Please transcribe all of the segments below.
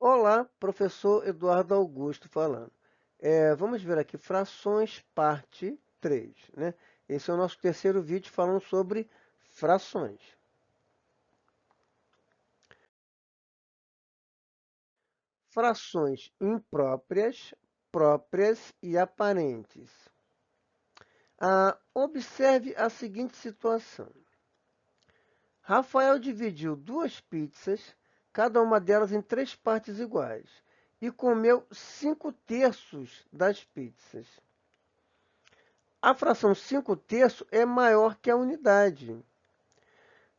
Olá, professor Eduardo Augusto falando. Vamos ver aqui frações, parte 3, né? Esse é o nosso terceiro vídeo falando sobre frações. Frações impróprias, próprias e aparentes. Observe a seguinte situação. Rafael dividiu duas pizzas, cada uma delas em três partes iguais, e comeu 5/3 das pizzas. A fração 5/3 é maior que a unidade.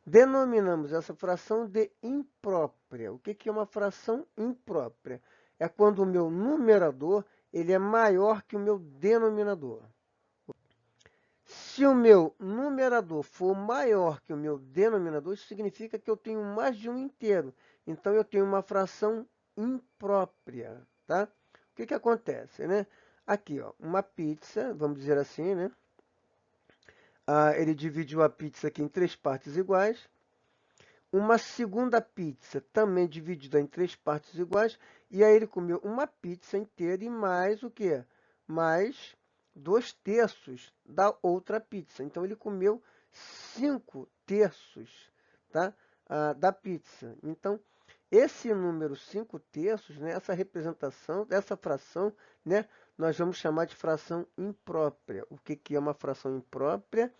Denominamos essa fração de imprópria. O que é uma fração imprópria? É quando o meu numerador ele é maior que o meu denominador. Se o meu numerador for maior que o meu denominador, isso significa que eu tenho mais de um inteiro. Então, eu tenho uma fração imprópria, tá? O que acontece, né? Aqui, ó, uma pizza, vamos dizer assim, né? Ele dividiu a pizza aqui em três partes iguais. Uma segunda pizza também dividida em três partes iguais. E aí ele comeu uma pizza inteira e mais o quê? Mais 2/3 da outra pizza. Então ele comeu 5/3, tá? Da pizza. Então, esse número 5/3, né, essa representação dessa fração, né, nós vamos chamar de fração imprópria. O que é uma fração imprópria?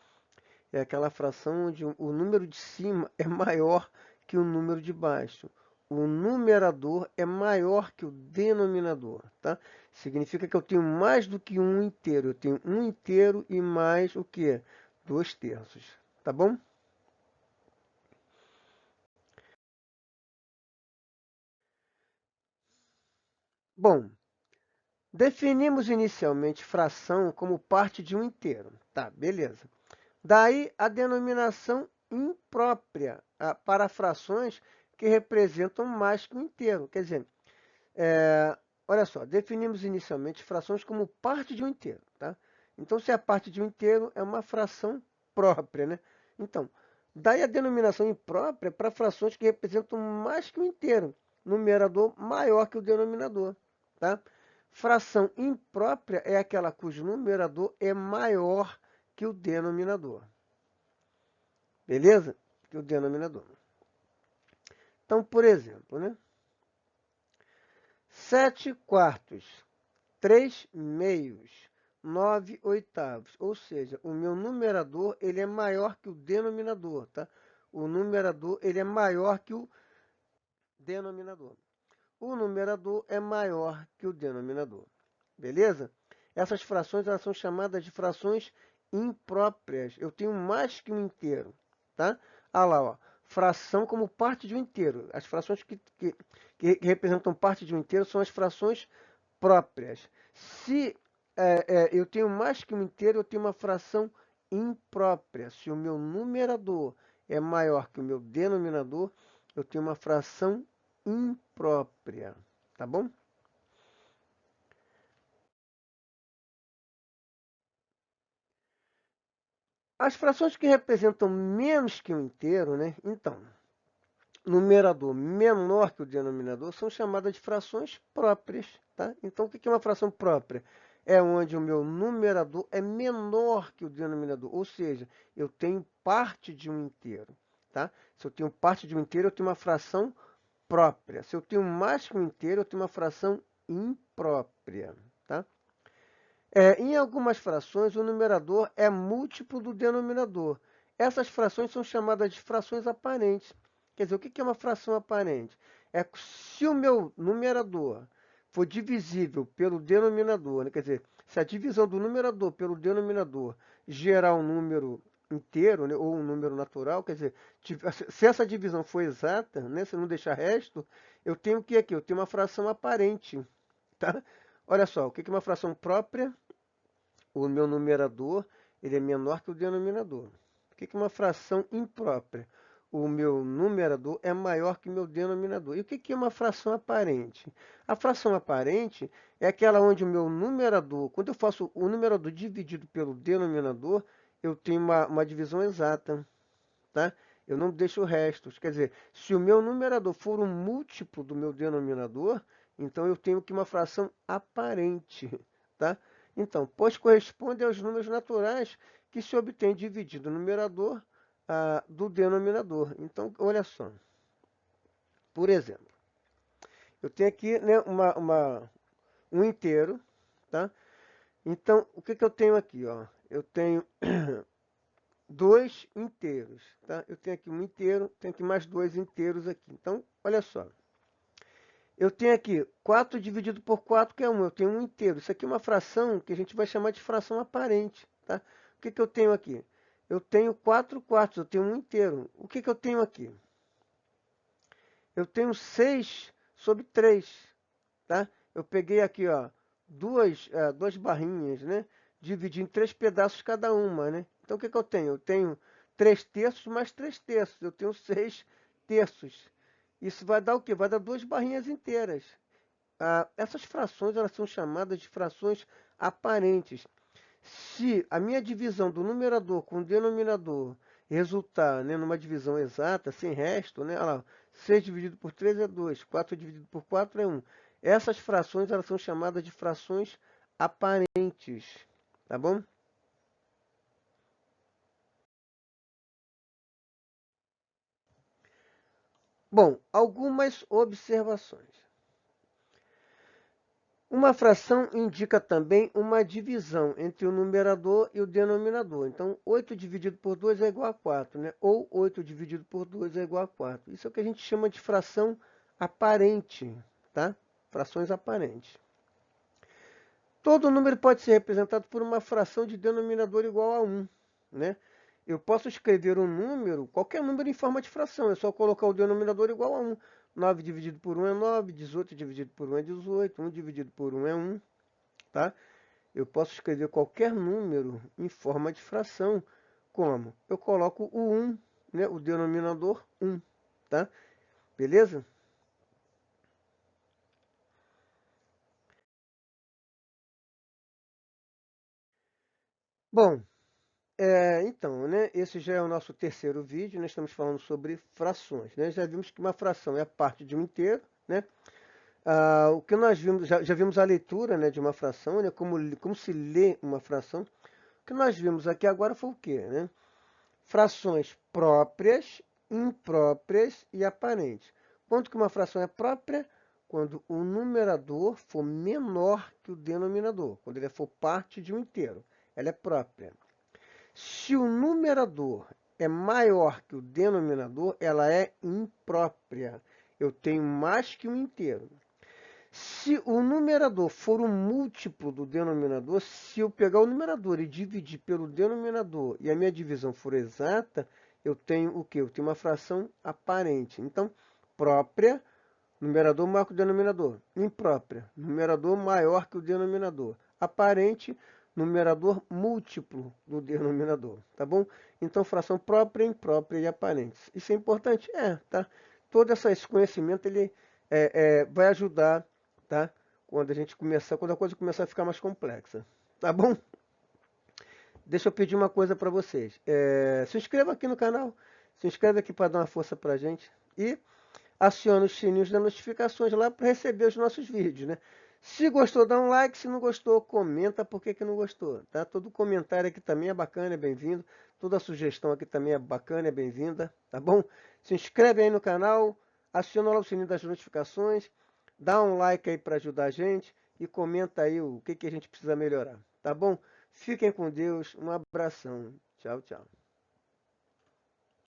É aquela fração onde o número de cima é maior que o número de baixo. O numerador é maior que o denominador, tá? Significa que eu tenho mais do que um inteiro. Eu tenho um inteiro e mais o quê? 2/3, tá bom? Bom, definimos inicialmente fração como parte de um inteiro. Tá, beleza. Daí a denominação imprópria para frações que representam mais que um inteiro. Quer dizer, olha só, definimos inicialmente frações como parte de um inteiro, tá? Então, se a parte de um inteiro é uma fração própria, né? Então, daí a denominação imprópria para frações que representam mais que um inteiro, numerador maior que o denominador, tá? Fração imprópria é aquela cujo numerador é maior que o denominador. Beleza? Que o denominador. Então, por exemplo, né? 7/4, 3/2, 9/8. Ou seja, o meu numerador ele é maior que o denominador, tá? O numerador ele é maior que o denominador. O numerador é maior que o denominador. Beleza? Essas frações elas são chamadas de frações impróprias. Eu tenho mais que um inteiro, tá? Ah lá, ó. Fração como parte de um inteiro. As frações que representam parte de um inteiro são as frações próprias. Se eu tenho mais que um inteiro, eu tenho uma fração imprópria. Se o meu numerador é maior que o meu denominador, eu tenho uma fração imprópria. Tá bom? As frações que representam menos que um inteiro, né? Então, numerador menor que o denominador são chamadas de frações próprias, tá? Então, o que é uma fração própria? É onde o meu numerador é menor que o denominador, ou seja, eu tenho parte de um inteiro, tá? Se eu tenho parte de um inteiro, eu tenho uma fração própria. Se eu tenho mais que um inteiro, eu tenho uma fração imprópria, tá? Em algumas frações, o numerador é múltiplo do denominador. Essas frações são chamadas de frações aparentes. Quer dizer, o que é uma fração aparente? É se o meu numerador for divisível pelo denominador, né? Quer dizer, se a divisão do numerador pelo denominador gerar um número inteiro, né? Ou um número natural, quer dizer, se essa divisão for exata, né? Se não deixar resto, eu tenho o que aqui? Eu tenho uma fração aparente, tá? Olha só, o que é uma fração própria? O meu numerador ele é menor que o denominador. O que é uma fração imprópria? O meu numerador é maior que o meu denominador. E o que é uma fração aparente? A fração aparente é aquela onde o meu numerador, quando eu faço o numerador dividido pelo denominador, eu tenho uma divisão exata, tá? Eu não deixo restos. Quer dizer, se o meu numerador for um múltiplo do meu denominador, então eu tenho aqui uma fração aparente, tá? Então, pois corresponde aos números naturais que se obtém dividindo o numerador do denominador. Então, olha só. Por exemplo, eu tenho aqui, né, um inteiro, tá? Então, o que eu tenho aqui, ó? Eu tenho dois inteiros, tá? Eu tenho aqui um inteiro, tenho aqui mais dois inteiros aqui. Então, olha só. Eu tenho aqui 4 dividido por 4, que é 1. Eu tenho um inteiro. Isso aqui é uma fração que a gente vai chamar de fração aparente, tá? O que eu tenho aqui? Eu tenho 4 quartos, eu tenho um inteiro. O que eu tenho aqui? Eu tenho 6 sobre 3, tá? Eu peguei aqui, ó, duas barrinhas, né? Dividi em 3 pedaços cada uma, né? Então, o que eu tenho? Eu tenho 3 terços mais 3 terços. Eu tenho 6 terços. Isso vai dar o quê? Vai dar 2 barrinhas inteiras. Essas frações, elas são chamadas de frações aparentes. Se a minha divisão do numerador com o denominador resultar, né, numa divisão exata, sem resto, né? Olha lá, 6 dividido por 3 é 2, 4 dividido por 4 é 1. Essas frações, elas são chamadas de frações aparentes, tá bom? Bom, algumas observações. Uma fração indica também uma divisão entre o numerador e o denominador. Então, 8 dividido por 2 é igual a 4, né? Ou 8 dividido por 2 é igual a 4. Isso é o que a gente chama de fração aparente, tá? Frações aparentes. Todo número pode ser representado por uma fração de denominador igual a 1, né? Eu posso escrever um número, qualquer número em forma de fração, é só colocar o denominador igual a 1. 9 dividido por 1 é 9, 18 dividido por 1 é 18, 1 dividido por 1 é 1, tá? Eu posso escrever qualquer número em forma de fração, como? Eu coloco o 1, né? O denominador 1, tá? Beleza? Bom, então, né? Esse já é o nosso terceiro vídeo, nós estamos falando sobre frações, né? Já vimos que uma fração é a parte de um inteiro, né? O que nós vimos, já vimos a leitura, né, de uma fração, né? Como se lê uma fração. O que nós vimos aqui agora foi o quê, né? Frações próprias, impróprias e aparentes. Quanto que uma fração é própria? Quando o numerador for menor que o denominador, quando ele for parte de um inteiro, ela é própria. Se o numerador é maior que o denominador, ela é imprópria. Eu tenho mais que um inteiro. Se o numerador for um múltiplo do denominador, se eu pegar o numerador e dividir pelo denominador e a minha divisão for exata, eu tenho o quê? Eu tenho uma fração aparente. Então, própria, numerador maior que o denominador. Imprópria, numerador maior que o denominador. Aparente, numerador múltiplo do denominador, tá bom? Então, fração própria, imprópria e aparente. Isso é importante? Tá? Todo esse conhecimento, ele vai ajudar, tá? Quando a coisa começar a ficar mais complexa, tá bom? Deixa eu pedir uma coisa para vocês. Se inscreva aqui no canal, se inscreve aqui para dar uma força para a gente e aciona os sininhos das notificações lá para receber os nossos vídeos, né? Se gostou, dá um like. Se não gostou, comenta por que não gostou, tá? Todo comentário aqui também é bacana, é bem-vindo. Toda sugestão aqui também é bacana, é bem-vinda, tá bom? Se inscreve aí no canal, aciona lá o sininho das notificações, dá um like aí para ajudar a gente e comenta aí o que a gente precisa melhorar, tá bom? Fiquem com Deus, um abração. Tchau, tchau.